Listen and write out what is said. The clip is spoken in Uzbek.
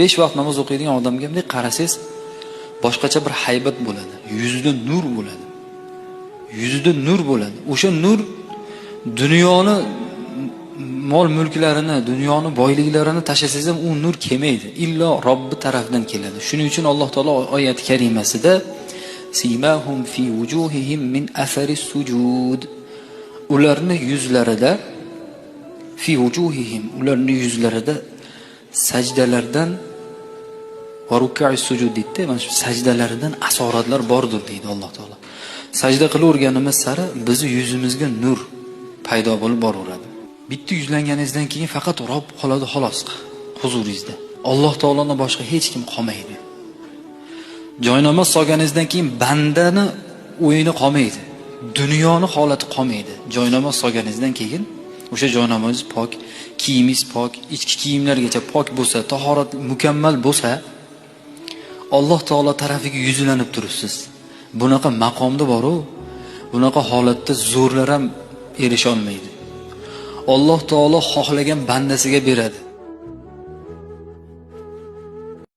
5 vaqt namoz o'qiydigan odamga bunday qarasangiz, boshqacha bir haybat bo'ladi. Yuzida nur bo'ladi. Yuzida nur bo'ladi. O'sha nur dunyoni, mol mulklarini, dunyoni boyliklarini tashlasangiz ham u nur kelmaydi. Illo Robbi tarafdan keladi. Shuning uchun Alloh taolo oyat karimasida simahum fi wujuhihim min athari sujud, ularning yuzlarida fi wujuhihim, ularning yuzlarida sajdalardan va ruk'i sujud deydi. Mana shu sajdalardan asoratlar bordir deydi Alloh taolo. Sajda qilaverganimiz sari bizni yuzimizga nur paydo bo'lib boraveradi. Bitta yuzlanganingizdan keyin faqat Robb qoladi xolos huzuringizda. Alloh taolodan boshqa hech kim qolmaydi. Joynamoz solganingizdan keyin bandani o'yini qolmaydi. Dunyoni holati qolmaydi. Joynamoz solganingizdan keyin o'sha joynamoz pok, kiyimingiz pok, ichki kiyimlargacha pok bo'lsa, tahorat mukammal bo'lsa, Alloh taolo tarafiga yuzlanib turibsiz. Bunaqa maqomda bor-u, bunaqa holatda zo'rlar ham erisha olmaydi. Alloh taolo xohlagan bandasiga beradi.